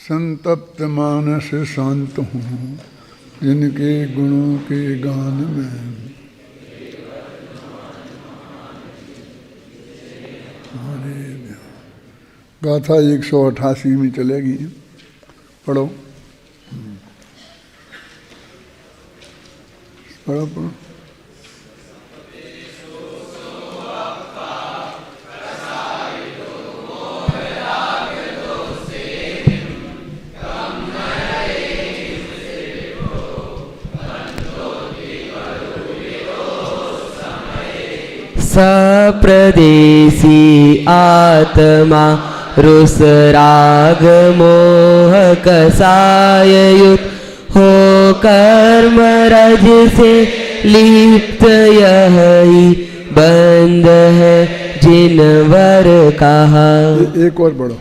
संतप्त मानस शांत हूँ जिनके गुणों के गान में। गाथा 188 में चलेगी, पढ़ो पढ़ो पढ़ो। सप्रदेशी आत्मा रुस राग मोह कसाययुत हो कर्म रज से लिप्त यही बंद है जिनवर कहा। एक और बढ़ो।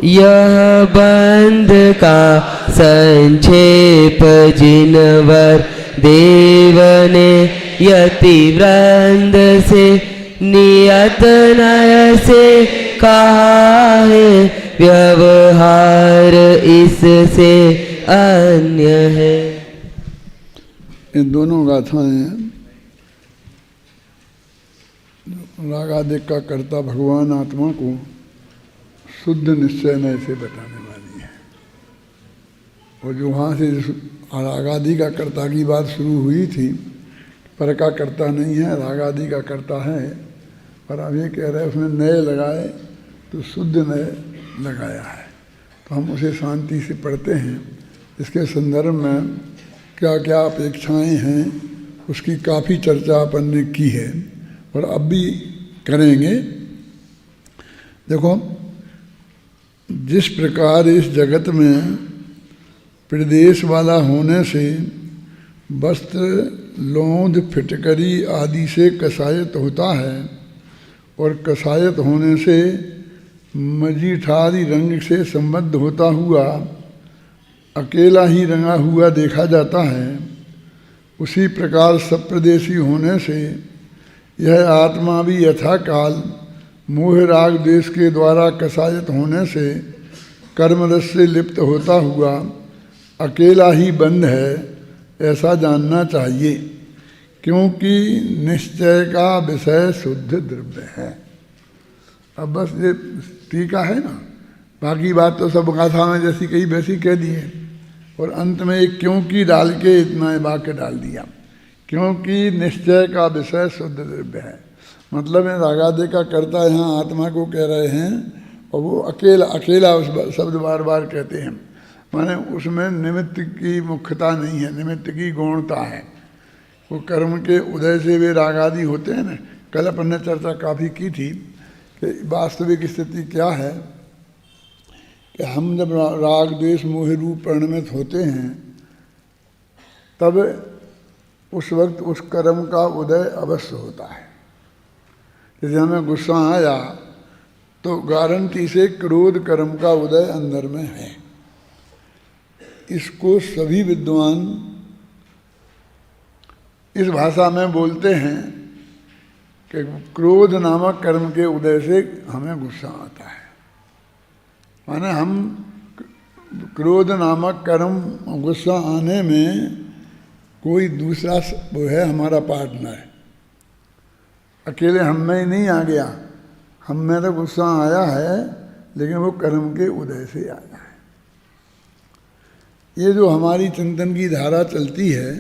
यह बंध का संक्षेप जिनवर देव ने यति वृंद से नियत नय से कहा है, व्यवहार इससे अन्य है। इन दोनों गाथाएं रागादिक का कर्ता भगवान आत्मा को शुद्ध निश्चय में से बताने वाली है। और जो वहाँ से रागादि का कर्ता की बात शुरू हुई थी, पर का कर्ता नहीं है, रागादि का कर्ता है, पर अब ये कह रहे हैं उसमें नए लगाए तो शुद्ध नए लगाया है। तो हम उसे शांति से पढ़ते हैं। इसके संदर्भ में क्या क्या अपेक्षाएं हैं उसकी काफ़ी चर्चा अपन ने की है और अब भी करेंगे। देखो, जिस प्रकार इस जगत में प्रदेश वाला होने से वस्त्र लोंद फिटकरी आदि से कसायत होता है और कसायत होने से मजीठारी रंग से संबद्ध होता हुआ अकेला ही रंगा हुआ देखा जाता है, उसी प्रकार सप्रदेशी होने से यह आत्मा भी यथा काल मोह राग देश के द्वारा कसायत होने से कर्मरस से लिप्त होता हुआ अकेला ही बंद है, ऐसा जानना चाहिए, क्योंकि निश्चय का विषय शुद्ध द्रव्य है। अब बस ये टीका है ना, बाकी बात तो सब गाथा में जैसी कही वैसी कह दी है और अंत में एक क्योंकि डाल के इतना वाक्य डाल दिया, क्योंकि निश्चय का विषय शुद्ध द्रव्य है। मतलब है रागादि का कर्ता यहाँ आत्मा को कह रहे हैं और वो अकेला अकेला उस शब्द बार बार कहते हैं, माने उसमें निमित्त की मुख्यता नहीं है, निमित्त की गौणता है। वो कर्म के उदय से वे रागादि होते हैं ना। कल अपन ने चर्चा काफ़ी की थी कि वास्तविक स्थिति क्या है कि हम जब राग द्वेष मोह रूप परिणमित होते हैं तब उस वक्त उस कर्म का उदय अवश्य होता है। यदि हमें गुस्सा आया तो गारंटी से क्रोध कर्म का उदय अंदर में है। इसको सभी विद्वान इस भाषा में बोलते हैं कि क्रोध नामक कर्म के उदय से हमें गुस्सा आता है। माने हम क्रोध नामक कर्म गुस्सा आने में कोई दूसरा वो है हमारा पार्टनर है, अकेले हम में ही नहीं आ गया। हम में तो गुस्सा आया है लेकिन वो कर्म के उदय से आया है। ये जो हमारी चिंतन की धारा चलती है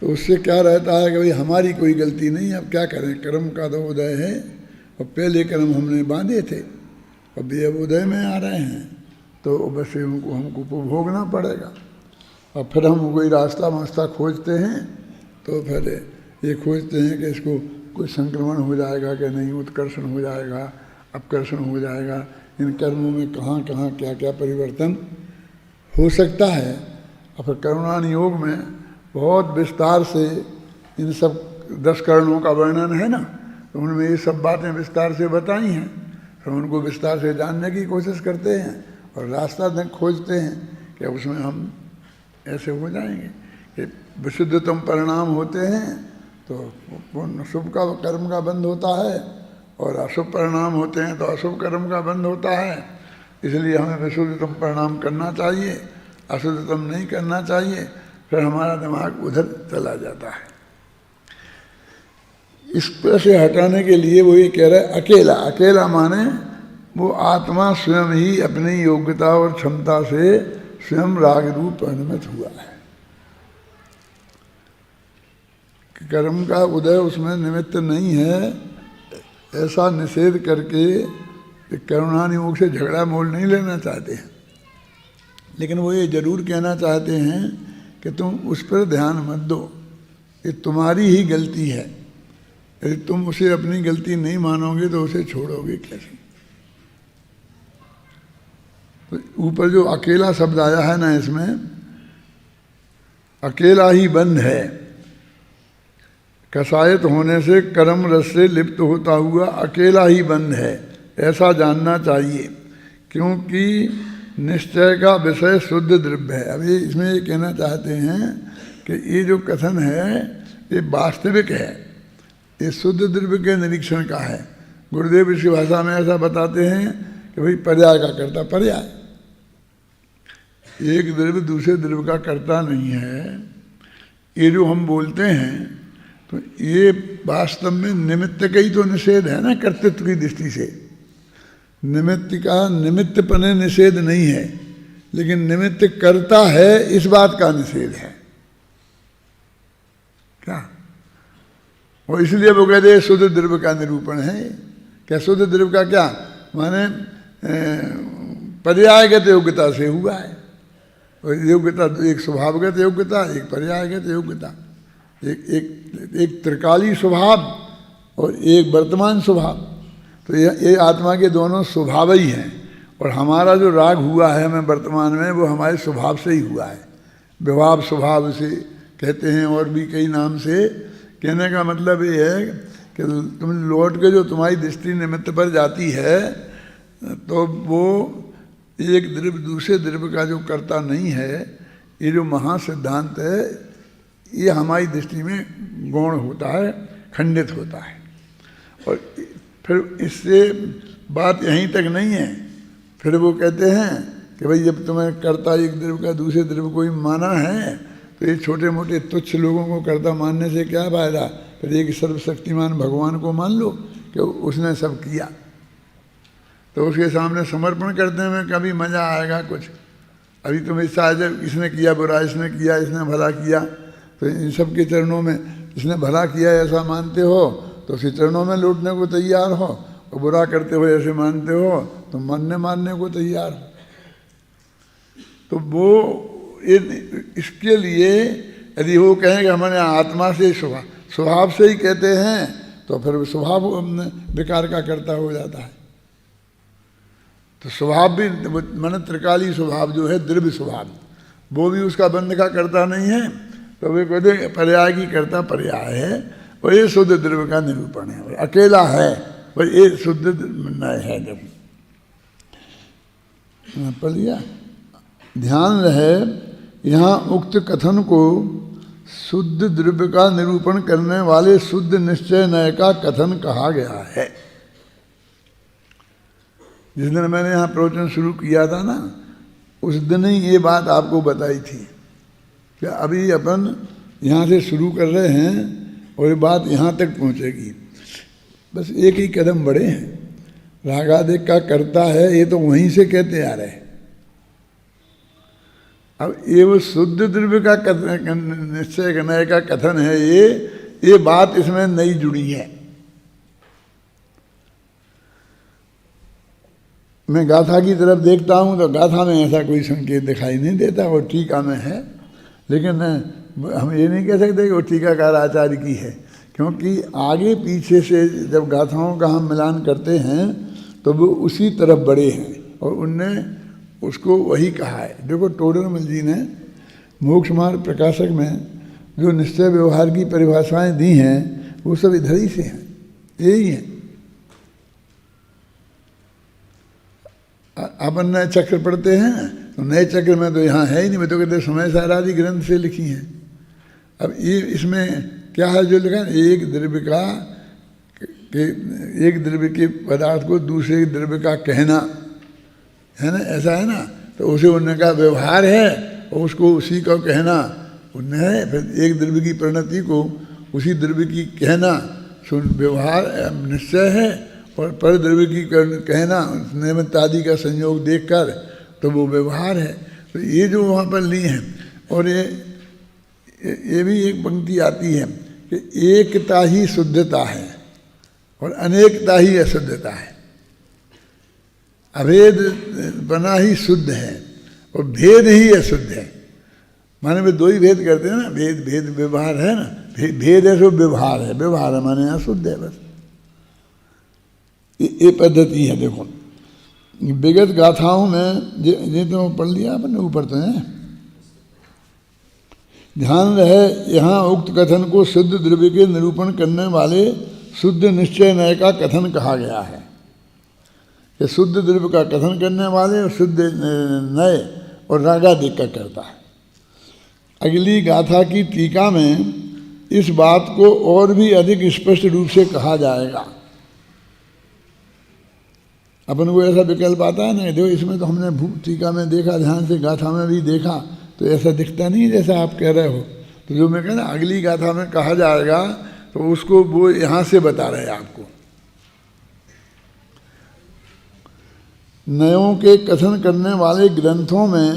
तो उससे क्या रहता है कि भाई हमारी कोई गलती नहीं, अब क्या करें, कर्म का तो उदय है और पहले कर्म हमने बांधे थे, अब ये उदय में आ रहे हैं तो बस उनको हमको भोगना पड़ेगा। और फिर हम कोई रास्ता मास्ता खोजते हैं तो फिर ये खोजते हैं कि इसको कोई संक्रमण हो जाएगा कि नहीं, उत्कर्षण हो जाएगा, अपकर्षण हो जाएगा, इन कर्मों में कहाँ कहाँ क्या क्या परिवर्तन हो सकता है। और फिर करुणान योग में बहुत विस्तार से इन सब 10 करणों का वर्णन है ना, तो उनमें ये सब बातें विस्तार से बताई हैं। फिर उनको विस्तार से जानने की कोशिश करते हैं और रास्ता खोजते हैं कि उसमें हम ऐसे हो जाएंगे कि विशुद्धतम परिणाम होते हैं तो शुभ का कर्म का बंध होता है, और अशुभ परिणाम होते हैं तो अशुभ कर्म का बंध होता है। इसलिए हमें विशुद्धतम परिणाम करना चाहिए, अशुद्धतम नहीं करना चाहिए, फिर हमारा दिमाग उधर चला जाता है। इस पर से हटाने के लिए वो ये कह रहा है अकेला। अकेला माने वो आत्मा स्वयं ही अपनी योग्यता और क्षमता से स्वयं राग रूप परिणमित हुआ है। कर्म का उदय उसमें निमित्त नहीं है, ऐसा निषेध करके करुणानियोग से झगड़ा मोल नहीं लेना चाहते हैं, लेकिन वो ये जरूर कहना चाहते हैं कि तुम उस पर ध्यान मत दो, ये तुम्हारी ही गलती है। यदि तुम उसे अपनी गलती नहीं मानोगे तो उसे छोड़ोगे कैसे। तो ऊपर जो अकेला शब्द आया है ना, इसमें अकेला ही बंद है। कसायत होने से कर्म रस से लिप्त होता हुआ अकेला ही बंद है, ऐसा जानना चाहिए, क्योंकि निश्चय का विषय शुद्ध द्रव्य है। अभी इसमें ये कहना चाहते हैं कि ये जो कथन है ये वास्तविक है, ये शुद्ध द्रव्य के निरीक्षण का है। गुरुदेव इसकी भाषा में ऐसा बताते हैं कि भाई पर्याय का कर्ता पर्याय, एक द्रव्य दूसरे द्रव्य का कर्ता नहीं है। ये जो हम बोलते हैं तो ये वास्तव में निमित्त का ही तो निषेध है ना, कर्तृत्व की दृष्टि से। निमित्त का निमित्त पने निषेध नहीं है, लेकिन निमित्त करता है इस बात का निषेध है क्या। और इसलिए वो कहते हैं शुद्ध द्रव्य का निरूपण है। क्या शुद्ध द्रव्य का क्या माने, पर्यायगत योग्यता से हुआ है। और योग्यता एक स्वभावगत योग्यता, एक पर्यायगत योग्यता, एक त्रिकाली स्वभाव और एक वर्तमान स्वभाव। तो ये आत्मा के दोनों स्वभाव ही हैं। और हमारा जो राग हुआ है हमें वर्तमान में, वो हमारे स्वभाव से ही हुआ है। विभाव स्वभाव से कहते हैं, और भी कई नाम से। कहने का मतलब ये है कि तुम लौट के जो तुम्हारी दृष्टि निमित्त पर जाती है तो वो एक द्रव्य दूसरे द्रव्य का जो कर्ता नहीं है, ये जो महासिद्धांत है ये हमारी दृष्टि में गौण होता है, खंडित होता है। और फिर इससे बात यहीं तक नहीं है। फिर वो कहते हैं कि भाई जब तुम्हें कर्ता एक द्रव्य का दूसरे द्रव्य को ही माना है तो ये छोटे मोटे तुच्छ लोगों को कर्ता मानने से क्या फायदा। फिर एक सर्वशक्तिमान भगवान को मान लो कि उसने सब किया, तो उसके सामने समर्पण करने में कभी मज़ा आएगा कुछ। अभी तुम इस जब इसने किया बुरा, इसने किया, इसने भला किया, तो इन सब के चरणों में इसने भला किया ऐसा मानते हो तो उसके चरणों में लौटने को तैयार हो, और बुरा करते हुए ऐसे मानते हो तो मानने को तैयार हो। तो वो इसके लिए यदि वो कहें कि हमारे आत्मा से स्वभाव से ही कहते हैं तो फिर स्वभाव विकार का कर्ता हो जाता है। तो स्वभाव भी मन त्रिकाली स्वभाव जो है द्रव्य स्वभाव, वो भी उसका बंध का कर्ता नहीं है। तो वे कहते पर्याय की कर्ता पर्याय है, और ये शुद्ध द्रव्य का निरूपण है। अकेला है पर ये शुद्ध निर्णय है। जब पढ़ लिया, ध्यान रहे यहाँ उक्त कथन को शुद्ध द्रव्य का निरूपण करने वाले शुद्ध निश्चय नय का कथन कहा गया है। जिस दिन मैंने यहाँ प्रवचन शुरू किया था ना, उस दिन ही ये बात आपको बताई थी कि अभी अपन यहाँ से शुरू कर रहे हैं और ये बात यहाँ तक पहुँचेगी। बस एक ही कदम बढ़े हैं। रागादिक का कर्ता है ये तो वहीं से कहते आ रहे हैं। अब ये वो शुद्ध द्रव्य का निश्चय करने का कथन है, ये बात इसमें नई जुड़ी है। मैं गाथा की तरफ देखता हूँ तो गाथा में ऐसा कोई संकेत दिखाई नहीं देता, वो टीका में है। लेकिन हम ये नहीं कह सकते कि वो टीकाकार आचार्य की है, क्योंकि आगे पीछे से जब गाथाओं का हम मिलान करते हैं तो वो उसी तरफ बढ़े हैं और उनने उसको वही कहा है। देखो टोडरमल जी ने मोक्ष मार्ग प्रकाशक में जो निश्चय व्यवहार की परिभाषाएं दी हैं वो सब इधर ही से हैं, यही हैं। अपन नए चक्र पढ़ते हैं ना, तो नए चक्र में तो यहाँ है ही नहीं, मैं तो कहते समय सार आदि ग्रंथ से लिखी हैं। अब ये इसमें क्या है जो लिखा है, एक द्रव्य के पदार्थ को दूसरे द्रव्य का कहना है ना, ऐसा है ना, तो उसे उनका व्यवहार है और उसको उसी का कहना उनने है। फिर एक द्रव्य की परिणति को उसी द्रव्य की कहना सुन व्यवहार निश्चय है, और पर द्रव्य की कहना निमित्त आदि का संयोग देखकर तो वो व्यवहार है। तो ये जो वहाँ पर ली हैं, और ये भी एक पंक्ति आती है कि एकता ही शुद्धता है और अनेकता ही अशुद्धता है। अभेद बना ही शुद्ध है और भेद ही अशुद्ध है। माने वे दो ही भेद करते हैं ना, भेद व्यवहार है ना, भेद है सो व्यवहार है, व्यवहार है माने अशुद्ध है बस। ये पद्धति है। देखो विगत गाथाओं में ये तो पढ़ लिया आपने ऊपर तो है, ध्यान रहे यहाँ उक्त कथन को शुद्ध द्रव्य के निरूपण करने वाले शुद्ध निश्चय नय का कथन कहा गया है। कि शुद्ध द्रव्य का कथन करने वाले और शुद्ध नय और रागादिक का करता है। अगली गाथा की टीका में इस बात को और भी अधिक स्पष्ट रूप से कहा जाएगा। अपन को ऐसा विकल्प आता है ना, देखो इसमें तो हमने टीका में देखा, ध्यान से गाथा में भी देखा, तो ऐसा दिखता नहीं जैसा आप कह रहे हो। तो जो मैं कहना अगली गाथा में कहा जाएगा तो उसको वो यहाँ से बता रहे हैं आपको। नयों के कथन करने वाले ग्रंथों में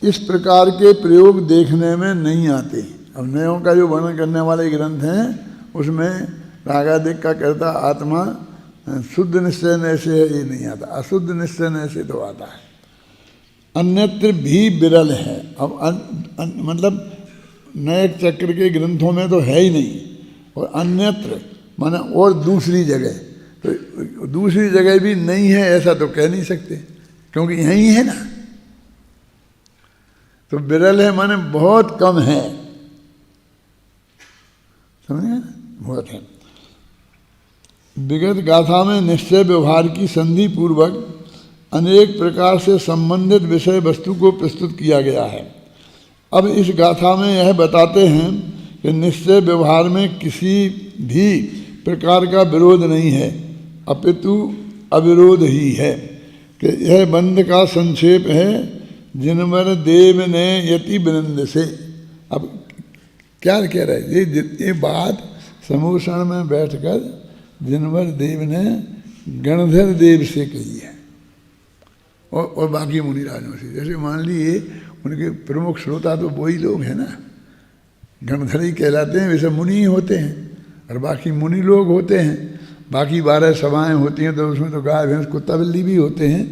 इस प्रकार के प्रयोग देखने में नहीं आते। अब नयों का जो वर्णन करने वाले ग्रंथ हैं उसमें रागादिक का करता आत्मा शुद्ध निश्चय नय से ये नहीं आता, अशुद्ध निश्चय नय से तो आता है। अन्यत्र भी विरल है। अब मतलब नए चक्र के ग्रंथों में तो है ही नहीं, और अन्यत्र माने और दूसरी जगह, तो दूसरी जगह भी नहीं है ऐसा तो कह नहीं सकते, क्योंकि यहीं है ना। तो विरल है माने बहुत कम है, समझे ना, बहुत है। विगत गाथा में निश्चय व्यवहार की संधि पूर्वक अनेक प्रकार से संबंधित विषय वस्तु को प्रस्तुत किया गया है। अब इस गाथा में यह बताते हैं कि निश्चय व्यवहार में किसी भी प्रकार का विरोध नहीं है, अपितु अविरोध ही है। कि यह बंध का संक्षेप है जिनवर देव ने यति वृंद से। अब क्या कह रहे ये बात समूषण में बैठकर जिनवर देव ने गणधर देव से कही है और बाकी मुनिराजों से। जैसे मान लीजिए उनके प्रमुख श्रोता तो वही लोग हैं ना, गणधर ही कहलाते हैं, वैसे मुनि ही होते हैं, और बाकी मुनि लोग होते हैं। बाकी 12 सभाएं होती हैं तो उसमें तो गाय भैंस कुत्ता बिल्ली भी होते हैं।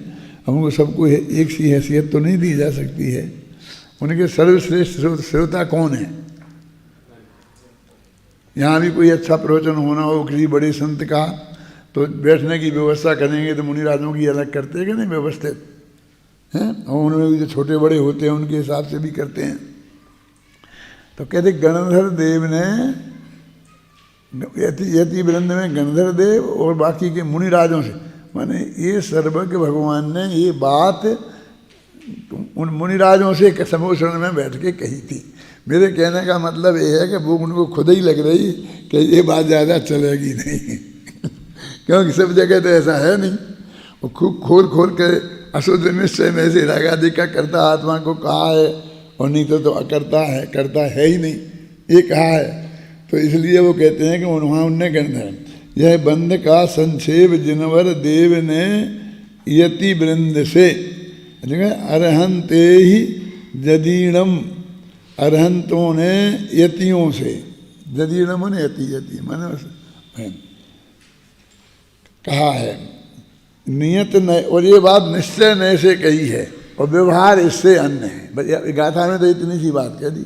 हमको सबको एक सी हैसियत तो नहीं दी जा सकती है। उनके सर्वश्रेष्ठ श्रोता कौन है? यहाँ भी कोई अच्छा प्रवचन होना हो किसी बड़े संत का, तो बैठने की व्यवस्था करेंगे तो मुनिराजों की अलग करते हैं कि नहीं व्यवस्थित हैं, और उनमें भी जो छोटे बड़े होते हैं उनके हिसाब से भी करते हैं। तो कहते गणधर देव ने यति वृंद में गणधर देव और बाकी के मुनिराजों से, माने ये सर्वज्ञ भगवान ने ये बात उन मुनिराजों से समूषण में बैठ के कही थी। मेरे कहने का मतलब ये है कि वो उनको खुद ही लग रही कि ये बात ज़्यादा चलेगी नहीं क्योंकि सब जगह तो ऐसा है नहीं। वो खूब खोल खोल के अशुद्ध निश्चय में से रागादि का करता आत्मा को कहा है, और नहीं तो अकर्ता है, करता है ही नहीं ये कहा है। तो इसलिए वो कहते हैं कि वहाँ उनने गणधर यह बंध का संक्षेप जिनवर देव ने यति वृंद से अरहंते ही जदीणम, अरहंतों ने यतियों से, जदीणम ने यति मैंने कहा है नियत नय, और ये बात निश्चय नय से कही है और व्यवहार इससे अन्य है। गाथा में तो इतनी सी बात कह दी।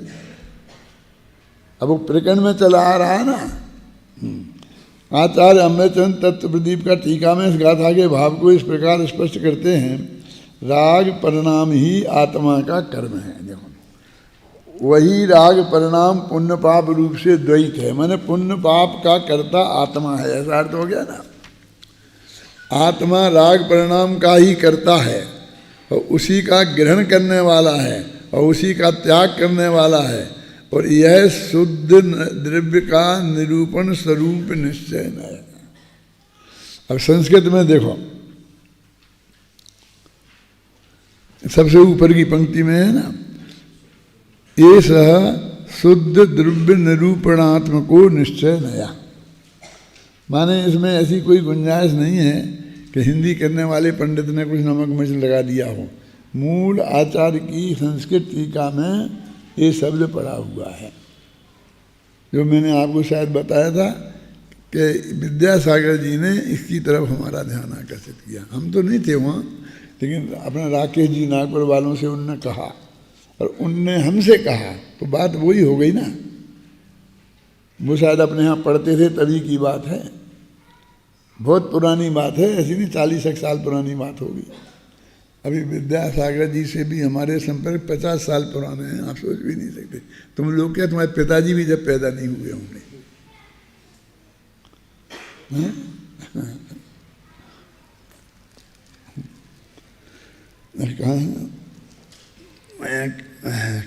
अब वो प्रकरण में चला आ रहा है ना। आचार्य अमृतचंद तत्व प्रदीप का टीका में इस गाथा के भाव को इस प्रकार स्पष्ट करते हैं, राग परिणाम ही आत्मा का कर्म है। देखो वही राग परिणाम पुण्य पाप रूप से द्वैत है, माने पुण्य पाप का कर्ता आत्मा है, ऐसा अर्थ हो गया ना। आत्मा राग परिणाम का ही करता है और उसी का ग्रहण करने वाला है और उसी का त्याग करने वाला है, और यह शुद्ध द्रव्य का निरूपण स्वरूप निश्चय है। अब संस्कृत में देखो, सबसे ऊपर की पंक्ति में है ना, ये शुद्ध द्रव्य निरूपणात्मको निश्चय नया। माने इसमें ऐसी कोई गुंजाइश नहीं है कि हिंदी करने वाले पंडित ने कुछ नमक मिर्च लगा दिया हो। मूल आचार्य की संस्कृत टीका में ये शब्द पड़ा हुआ है, जो मैंने आपको शायद बताया था कि विद्यासागर जी ने इसकी तरफ हमारा ध्यान आकर्षित किया। हम तो नहीं थे वहाँ, लेकिन अपने राकेश जी नागपुर वालों से उनने कहा और उनने हमसे कहा, तो बात वही हो गई ना। वो शायद अपने यहाँ पढ़ते थे तभी की बात है, बहुत पुरानी बात है, ऐसी नहीं 40 साल पुरानी बात होगी। अभी विद्यासागर जी से भी हमारे संपर्क 50 साल पुराने हैं, आप सोच भी नहीं सकते। तुम लोग क्या, तुम्हारे पिताजी भी जब पैदा नहीं हुए होंगे।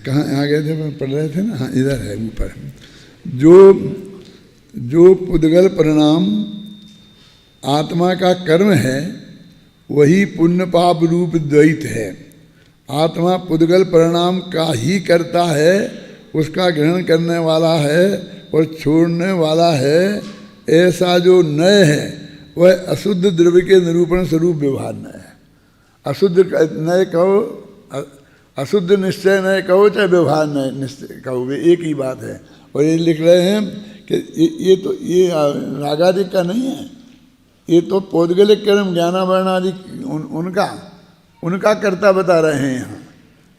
कहाँ आ गए थे, पढ़ रहे थे ना, हाँ इधर है ऊपर। जो पुद्गल परिणाम आत्मा का कर्म है वही पुण्य पाप रूप द्वैत है। आत्मा पुद्गल परिणाम का ही करता है, उसका ग्रहण करने वाला है और छोड़ने वाला है। ऐसा जो नय है वह अशुद्ध द्रव्य के निरूपण स्वरूप व्यवहार नय है। अशुद्ध नय कहो, अशुद्ध निश्चय नय कहो, चाहे व्यवहार नय निश्चय कहो, वे एक ही बात है। और ये लिख रहे हैं कि ये रागादिक का नहीं है, ये तो पौद्गलिक कर्म ज्ञानावरण आदि उनका कर्ता बता रहे हैं यहाँ।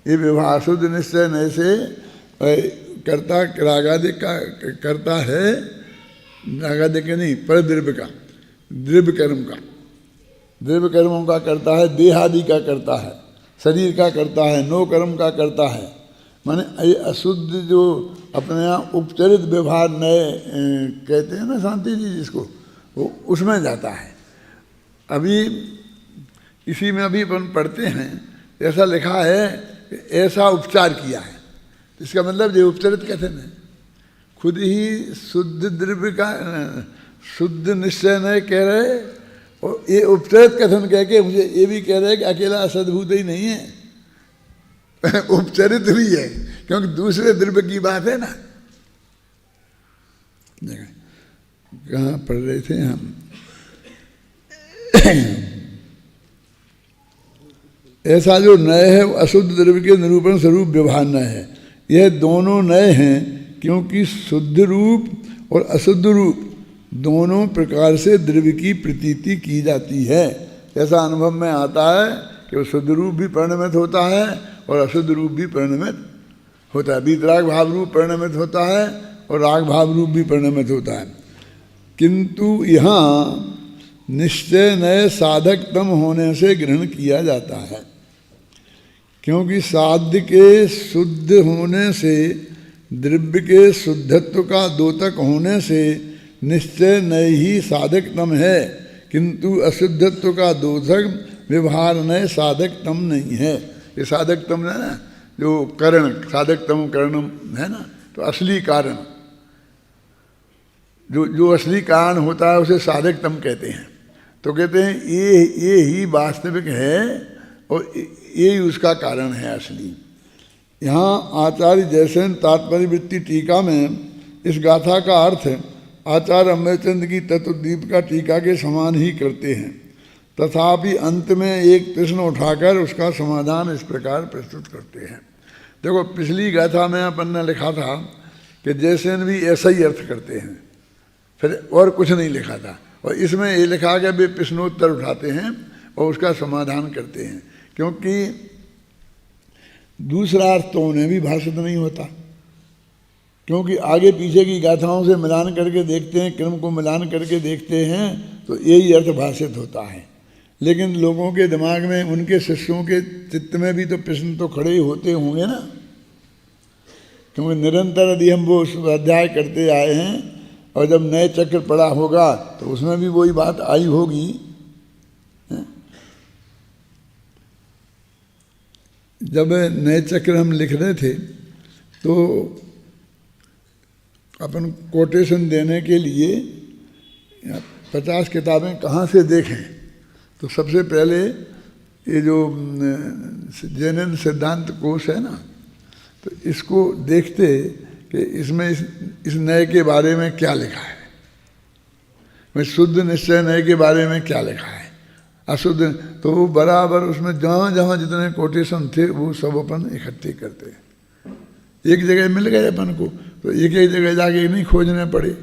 ये व्यवहार शुद्ध निश्चय नय से कर्ता रागादिक का करता है, रागादिक नहीं पर द्रव्य का, द्रव्य कर्म का, द्रव्य कर्मों का करता है, देहादि का करता है, शरीर का करता है, नो कर्म का करता है। माने ये अशुद्ध जो अपने यहाँ उपचरित व्यवहार नए कहते हैं ना शांति जी जिसको, वो उसमें जाता है। अभी इसी में अभी अपन पढ़ते हैं, ऐसा लिखा है कि ऐसा उपचार किया है, इसका मतलब जो उपचरित कथन है, खुद ही शुद्ध द्रव्य का शुद्ध निश्चय नहीं कह रहे और ये उपचरित कथन कह के मुझे ये भी कह रहे कि अकेला सद्भूत ही नहीं है, उपचरित भी है, क्योंकि दूसरे द्रव्य की बात है ना। कहाँ पढ़ रहे थे हम? ऐसा जो नय है वो अशुद्ध द्रव्य के निरूपण स्वरूप व्यवहार नय है। यह दोनों नय हैं क्योंकि शुद्ध रूप और अशुद्ध रूप दोनों प्रकार से द्रव्य की प्रतीति की जाती है। ऐसा अनुभव में आता है कि वो शुद्ध रूप भी परिणमित होता है और अशुद्ध रूप भी परिणमित होता है। वीतराग भाव रूप परिणमित होता है और राग भाव रूप भी परिणमित होता है। किंतु यहाँ निश्चय नए साधकतम होने से ग्रहण किया जाता है, क्योंकि साध्य के शुद्ध होने से, द्रव्य के शुद्धत्व का द्योतक होने से निश्चय नय ही साधकतम है, किंतु अशुद्धत्व का द्योतक व्यवहार नय साधकतम नहीं है। ये साधकतम है ना, जो करण साधकतम करणम है ना, तो असली कारण, जो असली कारण होता है उसे साधकतम कहते हैं। तो कहते हैं ये ही वास्तविक है और ये उसका कारण है असली। यहाँ आचार्य जयसेन तात्पर्य वृत्ति टीका में इस गाथा का अर्थ आचार्य अम्बेचंद की तत्वदीप का टीका के समान ही करते हैं, तथापि अंत में एक प्रश्न उठाकर उसका समाधान इस प्रकार प्रस्तुत करते हैं। देखो, पिछली गाथा में अपन ने लिखा था कि जयसेन भी ऐसा ही अर्थ करते हैं, फिर और कुछ नहीं लिखा था, और इसमें ये लिखा कि वे प्रश्नोत्तर उठाते हैं और उसका समाधान करते हैं, क्योंकि दूसरा अर्थ तो उन्हें भी भाषित नहीं होता, क्योंकि आगे पीछे की गाथाओं से मिलान करके देखते हैं, क्रम को मिलान करके देखते हैं तो यही अर्थ भाषित होता है। लेकिन लोगों के दिमाग में, उनके शिष्यों के चित्त में भी तो प्रश्न तो खड़े होते होंगे ना, क्योंकि निरंतर यदि हम वो अध्याय करते आए हैं और जब नए चक्र पड़ा होगा तो उसमें भी वही बात आई होगी जब नए चक्र हम लिख रहे थे तो अपन कोटेशन देने के लिए 50 किताबें कहाँ से देखें, तो सबसे पहले ये जो जैन सिद्धांत कोश है ना, तो इसको देखते कि इसमें इस नए के बारे में क्या लिखा है, मैं शुद्ध निश्चय नए के बारे में क्या लिखा है, अशुद्ध, तो वो बराबर उसमें जहाँ जहाँ जितने कोटेशन थे वो सब अपन इकट्ठे करते हैं। एक जगह मिल गए अपन को तो एक एक जगह जाके नहीं खोजने पड़े।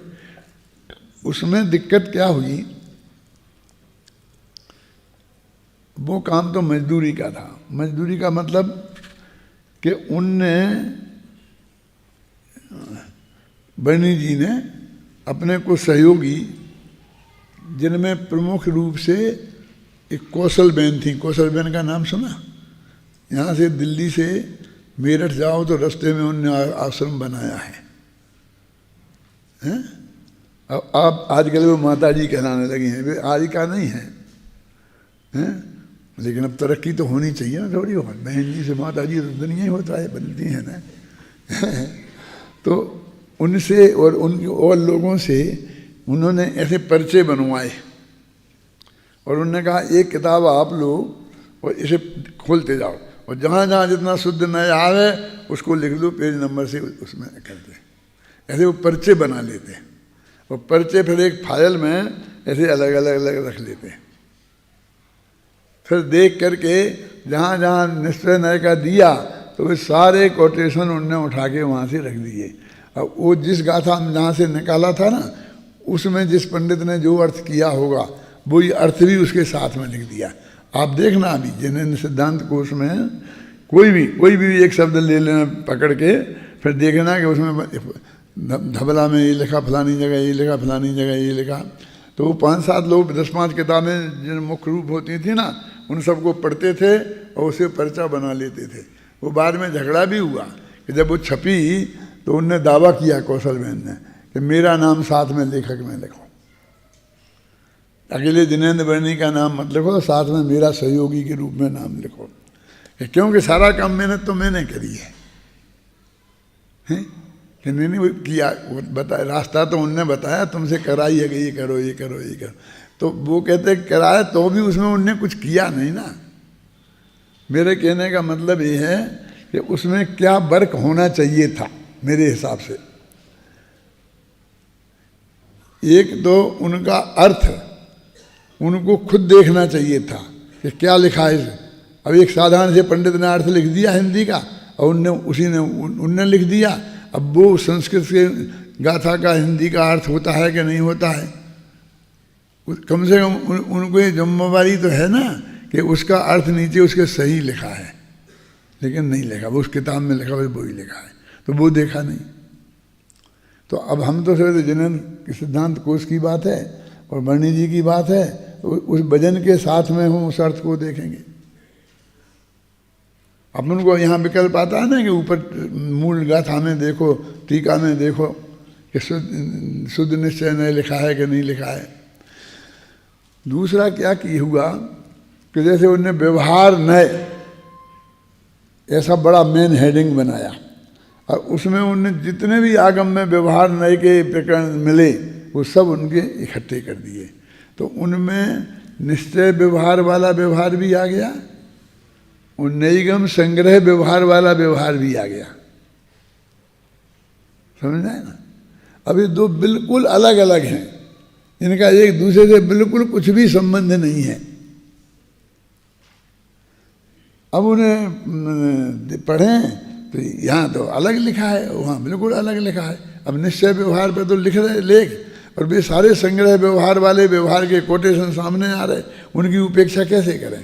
उसमें दिक्कत क्या हुई, वो काम तो मजदूरी का था। मजदूरी का मतलब कि उनने बनी जी ने अपने को सहयोगी, जिनमें प्रमुख रूप से एक कौशल बेन थी। कौशल बेन का नाम सुना? यहाँ से दिल्ली से मेरठ जाओ तो रास्ते में उनने आश्रम बनाया है, हैं? अब आप आजकल वो माता जी कहलाने लगी हैं, वे आज का नहीं है, हैं? लेकिन अब तरक्की तो होनी चाहिए ना थोड़ी। हो बहन जी से माता जी तो दुनिया ही होता है, बनती है ना। तो उनसे और उनके और लोगों से उन्होंने ऐसे पर्चे बनवाए और उन्होंने कहा एक किताब आप लो और इसे खोलते जाओ और जहाँ जहाँ जितना शुद्ध नया आवे उसको लिख लो पेज नंबर से, उसमें करते। ऐसे वो पर्चे बना लेते और पर्चे फिर एक फाइल में ऐसे अलग अलग अलग रख लेते। फिर देख करके जहाँ जहाँ निश्चय नय का दिया तो वे सारे कोटेशन उनने उठा के वहाँ से रख दिए। अब वो जिस गाथा जहाँ से निकाला था ना, उसमें जिस पंडित ने जो अर्थ किया होगा वही अर्थ भी उसके साथ में लिख दिया। आप देखना अभी जैन सिद्धांत कोश में कोई भी एक शब्द ले लेना पकड़ के, फिर देखना कि उसमें धबला में ये लिखा, फलानी जगह ये लिखा, फलानी जगह ये लिखा। तो वो 5-7 लोग 10-5 किताबें जिन मुख्य रूप होती थी ना, उन सबको पढ़ते थे और उसे पर्चा बना लेते थे। वो बाद में झगड़ा भी हुआ कि जब वो छपी तो उनने दावा किया कौशल बहन ने कि मेरा नाम साथ में लेखक में लिखो, अकेले जिनेंद्र वर्णी का नाम मत लिखो, साथ में मेरा सहयोगी के रूप में नाम लिखो, क्योंकि सारा काम मेहनत तो मैंने करी है, हैं? कि नहीं किया, बताया रास्ता तो उनने बताया, तुमसे कराई है कि ये करो ये करो ये करो। तो वो कहते कराया तो भी उसमें उनने कुछ किया नहीं ना। मेरे कहने का मतलब ये है कि उसमें क्या वर्क होना चाहिए था मेरे हिसाब से। एक तो उनका अर्थ उनको खुद देखना चाहिए था कि क्या लिखा है इसे। अब एक साधारण से पंडित ने अर्थ लिख दिया हिंदी का और उनने लिख दिया। अब वो संस्कृत के गाथा का हिंदी का अर्थ होता है कि नहीं होता है, कम से कम उनको ये जिम्मेवारी तो है ना कि उसका अर्थ नीचे उसके सही लिखा है, लेकिन नहीं लिखा। वो उस किताब में लिखा वो ही लिखा है, तो वो देखा नहीं। तो अब हम तो सिर्फ जैन के सिद्धांत कोश की बात है और वर्णी जी की बात है, तो उस भजन के साथ में हम उस अर्थ को देखेंगे। अपन को यहाँ विकल्प आता है ना कि ऊपर मूल गाथा में देखो, टीका में देखो कि शुद्ध निश्चय नहीं लिखा है कि नहीं लिखा है। दूसरा क्या की हुआ कि जैसे उनने व्यवहार नय ऐसा बड़ा मेन हेडिंग बनाया और उसमें उनने जितने भी आगम में व्यवहार नय के प्रकरण मिले वो सब उनके इकट्ठे कर दिए। तो उनमें निश्चय व्यवहार वाला व्यवहार भी आ गया और नैगम संग्रह व्यवहार वाला व्यवहार भी आ गया। समझ आए ना? अभी दो बिल्कुल अलग अलग हैं, इनका एक दूसरे से बिल्कुल कुछ भी संबंध नहीं है। अब उन्हें पढ़ें तो यहाँ तो अलग लिखा है, वहाँ बिल्कुल अलग लिखा है। अब निश्चय व्यवहार पे तो लिख रहे लेख और वे सारे संग्रह व्यवहार वाले व्यवहार के कोटेशन सामने आ रहे, उनकी उपेक्षा कैसे करें?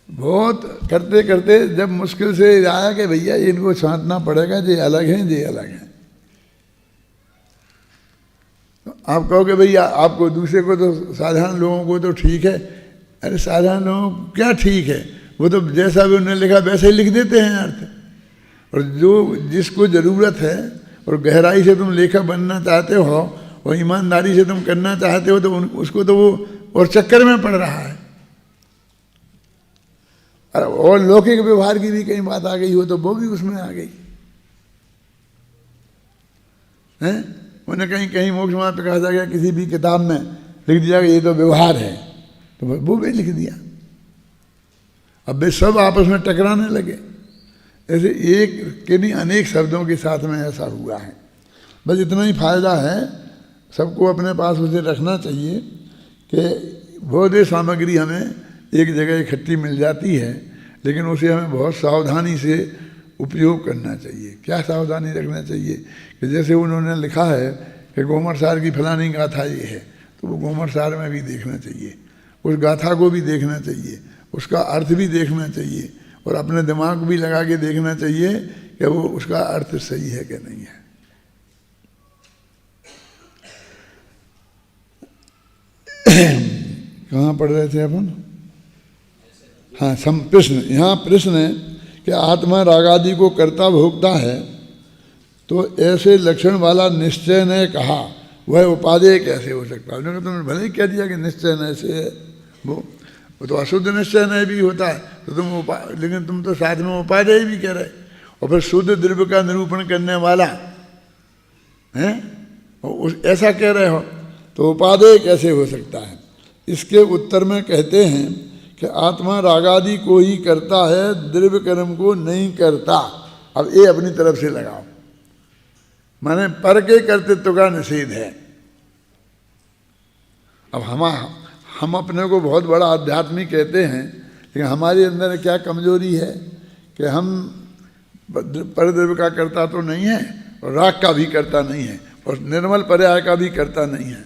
बहुत करते करते जब मुश्किल से आया कि भैया इनको छांटना पड़ेगा, ये अलग हैं ये अलग हैं। तो आप कहोगे भैया आपको दूसरे को तो साधारण लोगों को तो ठीक है। अरे साधारण लोगों को क्या ठीक है, वो तो जैसा भी उन्होंने लिखा वैसे ही लिख देते हैं अर्थ। और जो जिसको ज़रूरत है और गहराई से तुम लेखक बनना चाहते हो और ईमानदारी से तुम करना चाहते हो तो उसको तो वो और चक्कर में पड़ रहा है। और लौकिक व्यवहार की भी कहीं बात आ गई हो तो वो भी उसमें आ गई है। उन्हें कहीं कहीं मोक्ष मार्ग कहा जा गया, किसी भी किताब में लिख दिया कि ये तो व्यवहार है, तो वो भी लिख दिया। अब वे सब आपस में टकराने लगे। ऐसे एक के नहीं अनेक शब्दों के साथ में ऐसा हुआ है। बस इतना ही फायदा है, सबको अपने पास उसे रखना चाहिए कि बोधे सामग्री हमें एक जगह इकट्ठी मिल जाती है, लेकिन उसे हमें बहुत सावधानी से उपयोग करना चाहिए। क्या सावधानी रखना चाहिए कि जैसे उन्होंने लिखा है कि गोमरसार की फलानी गाथा ये है, तो वो गोमरसार में भी देखना चाहिए, उस गाथा को भी देखना चाहिए, उसका अर्थ भी देखना चाहिए, और अपने दिमाग भी लगा के देखना चाहिए कि वो उसका अर्थ सही है कि नहीं है। कहाँ पढ़ रहे थे अपन? हाँ, प्रश्न। यहाँ प्रश्न है कि आत्मा रागादि को कर्ता भोगता है, तो ऐसे लक्षण वाला निश्चय ने कहा वह उपादेय कैसे हो सकता है? उन्होंने तुमने भले ही कह दिया कि निश्चय नय से है, वो तो अशुद्ध निश्चय नय भी होता है, तो लेकिन तुम तो साथ में उपादेय भी कह रहे, और फिर शुद्ध द्रव्य का निरूपण करने वाला है ऐसा कह रहे हो, तो उपादेय कैसे हो सकता है? इसके उत्तर में कहते हैं कि आत्मा रागादि को ही करता है, द्रव्य कर्म को नहीं करता। अब ये अपनी तरफ से लगाओ, माने पर के कर्तृत्व का निषेध है। अब हम अपने को बहुत बड़ा आध्यात्मिक कहते हैं, लेकिन हमारे अंदर क्या कमजोरी है कि हम परद्रव्य का करता तो नहीं है, और राग का भी करता नहीं है, और निर्मल पर्याय का भी करता नहीं है,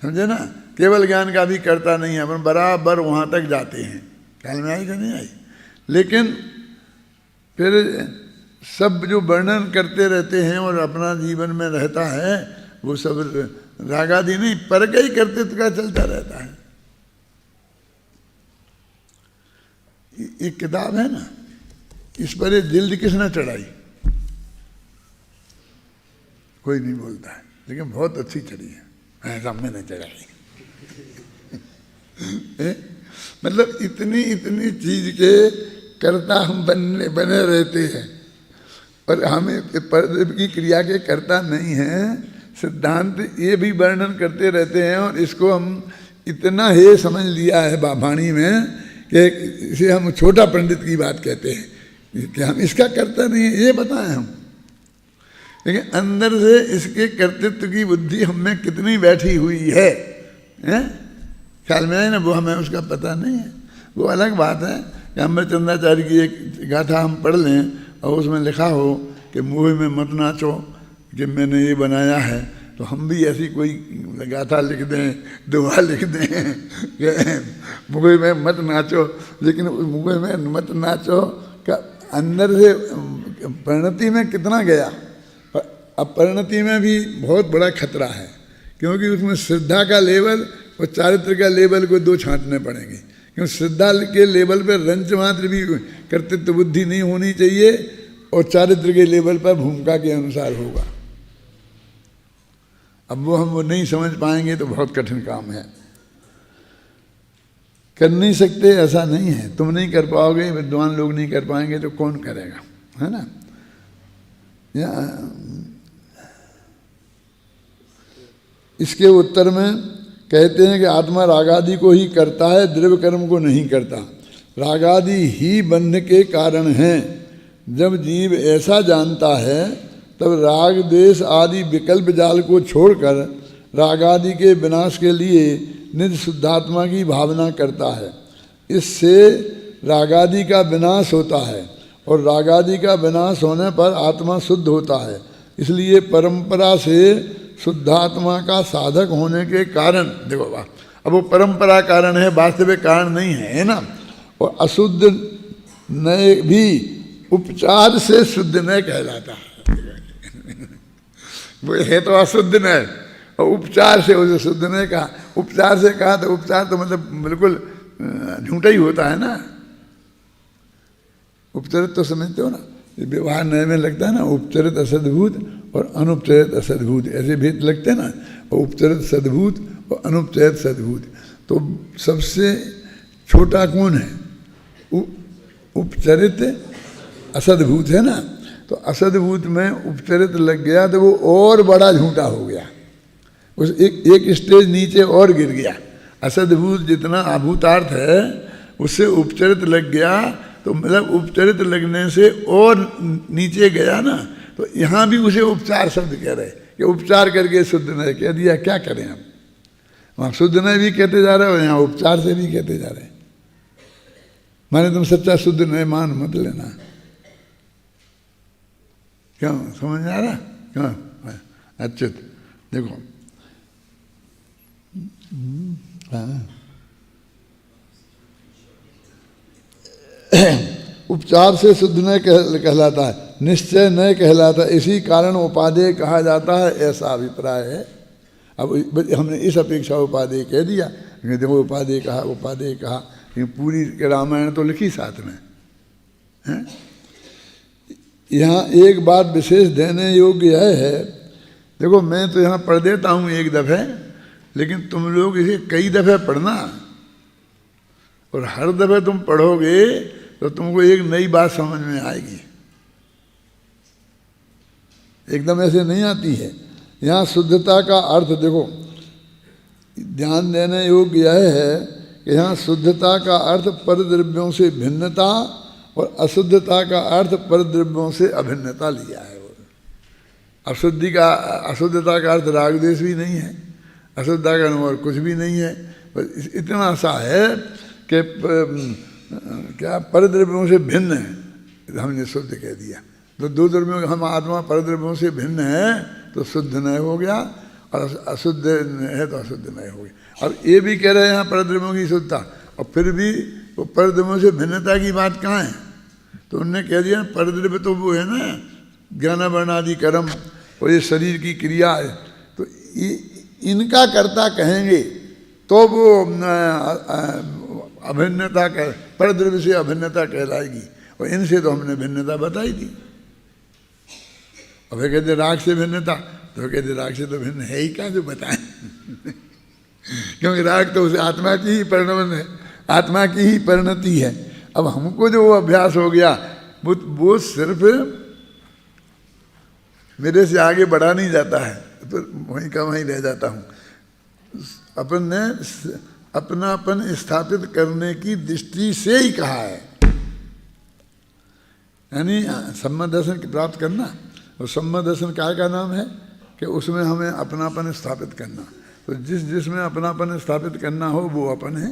समझे ना, केवल ज्ञान का भी करता नहीं है। अपन बराबर वहाँ तक जाते हैं, ख्याल में आई कि नहीं आई? लेकिन फिर सब जो वर्णन करते रहते हैं और अपना जीवन में रहता है, वो सब रागादि नहीं, पर के ही कर्तृत्व का चलता रहता है। एक किताब है ना, इस पर ये जिल्द किसने चढ़ाई? कोई नहीं बोलता है, लेकिन बहुत अच्छी चढ़ी है, ऐसा मैंने चढ़ाई। मतलब इतनी इतनी चीज के कर्ता हम बने रहते हैं, और हमें परद्रव्य की क्रिया के कर्ता नहीं है। सिद्धांत ये भी वर्णन करते रहते हैं, और इसको हम इतना हे समझ लिया है वाणी में कि इसे हम छोटा पंडित की बात कहते हैं कि हम इसका कर्ता नहीं है, ये बताएं हम, लेकिन अंदर से इसके कर्तृत्व की बुद्धि हम में कितनी बैठी हुई है, ख्याल में आए ना, वो हमें उसका पता नहीं है। वो अलग बात है कि अमृतचंद्राचार्य की एक गाथा हम पढ़ लें और उसमें लिखा हो कि मुँह में मत नाचो कि मैंने ये बनाया है, तो हम भी ऐसी कोई गाथा लिख दें, दुआ लिख दें कि मुँह में मत नाचो, लेकिन मुँह में मत नाचो का अंदर से परिणति में कितना गया। अब परिणति में भी बहुत बड़ा खतरा है, क्योंकि उसमें श्रद्धा का लेवल और चारित्र का लेवल को दो छांटने पड़ेंगे। क्योंकि श्रद्धा के लेवल पर रंच मात्र भी कर्तृत्व बुद्धि नहीं होनी चाहिए, और चारित्र के लेवल पर भूमिका के अनुसार होगा। अब वो हम नहीं समझ पाएंगे तो बहुत कठिन काम है, कर नहीं सकते ऐसा नहीं है। तुम नहीं कर पाओगे, विद्वान लोग नहीं कर पाएंगे तो कौन करेगा, है ना। इसके उत्तर में कहते हैं कि आत्मा रागादि को ही करता है, द्रव्य कर्म को नहीं करता। रागादि ही बंध के कारण हैं। जब जीव ऐसा जानता है तब राग द्वेष आदि विकल्प जाल को छोड़कर रागादि के विनाश के लिए निज शुद्धात्मा की भावना करता है। इससे रागादि का विनाश होता है, और रागादि का विनाश होने पर आत्मा शुद्ध होता है। इसलिए परंपरा से शुद्धात्मा का साधक होने के कारण, देखो बात, अब वो परंपरा कारण है, वास्तविक कारण नहीं है ना। और अशुद्ध नय भी उपचार से शुद्ध नय कहलाता है। वो है तो अशुद्ध नय, और उपचार से उसे शुद्ध नय कहा। उपचार से कहा तो उपचार तो मतलब बिल्कुल झूठा ही होता है ना। उपचरित तो समझते हो ना, व्यवहार नए में लगता है ना, उपचरित असद्भूत और अनुपचरित असद्भूत, ऐसे भेद लगते हैं ना। और उपचरित सद्भूत और अनुपचरित सद्भूत, तो सबसे छोटा कौन है? उपचरित असदभूत है ना, तो असदभूत में उपचरित लग गया तो वो और बड़ा झूठा हो गया, उस एक स्टेज नीचे और गिर गया। असदभूत जितना अभूतार्थ है उससे उपचरित लग गया, तो मतलब उपचरित लगने से और नीचे गया ना, तो यहाँ भी उसे उपचार शब्द कह रहे कि उपचार करके शुद्ध नय कह दिया। क्या करें हम, वहाँ शुद्ध नय भी कहते जा रहे हो, यहाँ उपचार से भी कहते जा रहे हैं। माने तुम सच्चा शुद्ध नय मान मत लेना। क्यों, समझ आ रहा? क्यों? अच्युत देखो, उपचार से शुद्ध नय कहलाता है, निश्चय नय कहलाता है, इसी कारण उपादेय कहा जाता है, ऐसा अभिप्राय है। अब हमने इस अपेक्षा उपादेय कह दिया, देखो उपादेय कहा, ये पूरी रामायण तो लिखी साथ में है। यहाँ एक बात विशेष देने योग्य यह है, देखो मैं तो यहाँ पढ़ देता हूँ एक दफ़े, लेकिन तुम लोग इसे कई दफ़े पढ़ना, और हर दफ़े तुम पढ़ोगे तो तुमको एक नई बात समझ में आएगी, एकदम ऐसे नहीं आती है। यहाँ शुद्धता का अर्थ देखो, ध्यान देने योग्य यह है कि यहाँ शुद्धता का अर्थ परद्रव्यों से भिन्नता और अशुद्धता का अर्थ परद्रव्यों से अभिन्नता लिया है। अशुद्धता का अर्थ राग द्वेष भी नहीं है, अशुद्धता का और कुछ भी नहीं है, बस इतना सा है कि क्या परद्रव्यों से भिन्न है, हमने शुद्ध कह दिया। तो दो द्रव्यों हम आत्मा परद्रव्यों से भिन्न है तो शुद्ध नय हो गया, और अशुद्ध है तो अशुद्ध नय हो गया। अब ये भी कह रहे हैं यहाँ परद्रव्यों की शुद्धता, और फिर भी वो परद्रव्यों से भिन्नता की बात कहाँ है? तो उन्होंने कह दिया परद्रव्य तो वो है ना ज्ञान वर्ण आदि कर्म, और ये शरीर की क्रिया है, तो इनका कर्ता कहेंगे तो वो अभिन्नता कह, परद्रव्य से अभिन्नता कहलाएगी, और इनसे तो हमने भिन्नता बताई थी। अब वे कहते राग से भिन्नता, तो कहते राग से तो भिन्न है ही क्या जो बताएं क्योंकि राग तो उस आत्मा की ही परिणमन है, आत्मा की ही परिणति है। अब हमको जो वो अभ्यास हो गया वो सिर्फ मेरे से आगे बढ़ा नहीं जाता है, तो वहीं का वहीं रह जाता हूँ। अपन ने अपनापन स्थापित करने की दृष्टि से ही कहा है, यानी सम्मत दर्शन प्राप्त करना, और सम्मत दर्शन काय का नाम है कि उसमें हमें अपनापन स्थापित करना। तो जिसमें अपनापन स्थापित करना हो वो अपन है,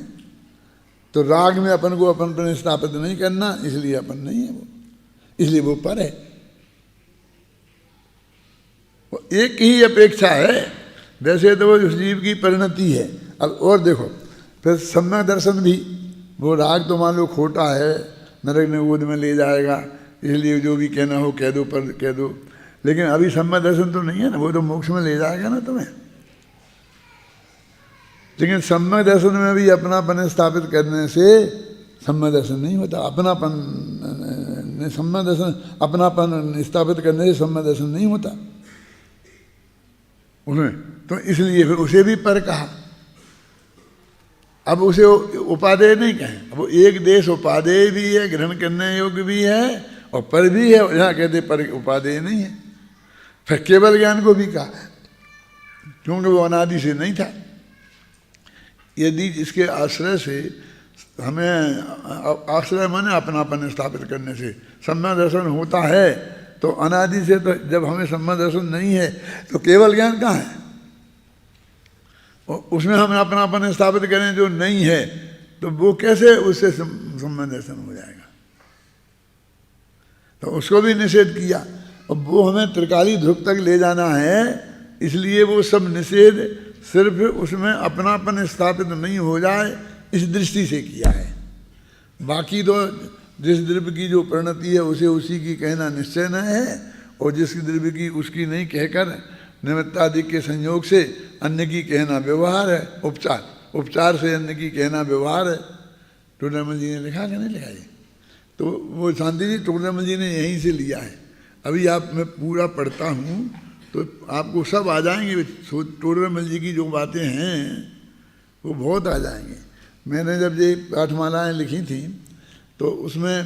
तो राग में अपन को अपनपन स्थापित नहीं करना, इसलिए अपन नहीं है वो, इसलिए वो पर है। वो एक ही अपेक्षा है, वैसे तो वो उस जीव की परिणति है। अब और देखो फिर सम्यक दर्शन भी, वो राग तो मान लो खोटा है, नरक निगोद में ले जाएगा, इसलिए जो भी कहना हो कह दो, पर कह दो, लेकिन अभी सम्यक दर्शन तो नहीं है ना, वो तो मोक्ष में ले जाएगा ना तुम्हें। लेकिन सम्यक दर्शन में भी अपनापन स्थापित करने से सम्यक दर्शन नहीं होता। अपनापन सम्यक दर्शन, अपनापन स्थापित करने से सम्यक दर्शन नहीं होता उसमें, तो इसलिए फिर उसे भी पर कहा। अब उसे उपादेय नहीं कहें, अब वो एक देश उपादेय भी है, ग्रहण करने योग्य भी है, और पर भी है, यहाँ कहते पर उपादेय नहीं है। फिर केवल ज्ञान को भी कहा, क्योंकि वो अनादि से नहीं था। यदि इसके आश्रय से हमें, आश्रय माने अपनापन स्थापित करने से सम्यक दर्शन होता है, तो अनादि से तो जब हमें सम्यक दर्शन नहीं है तो केवल ज्ञान कहाँ है? और उसमें हम अपनापन स्थापित करें जो नहीं है, तो वो कैसे उससे सम्यक दर्शन हो जाएगा? तो उसको भी निषेध किया। और वो हमें त्रिकाली ध्रुव तक ले जाना है, इसलिए वो सब निषेध सिर्फ उसमें अपनापन स्थापित नहीं हो जाए इस दृष्टि से किया है। बाकी तो जिस द्रव्य की जो परिणति है उसे उसी की कहना निश्चय न है, और जिस द्रव्य की उसकी नहीं कहकर निमित्तादि के संयोग से अन्य की कहना व्यवहार है। उपचार से अन्य की कहना व्यवहार है। टूडरमल जी ने लिखा कि नहीं लिखा? तो वो शांति जी टूडरमल जी ने यहीं से लिया है। अभी आप मैं पूरा पढ़ता हूँ तो आपको सब आ जाएंगे। टूडरमल जी की जो बातें हैं वो बहुत आ जाएंगे। मैंने जब ये पाठमालाएँ लिखी थी तो उसमें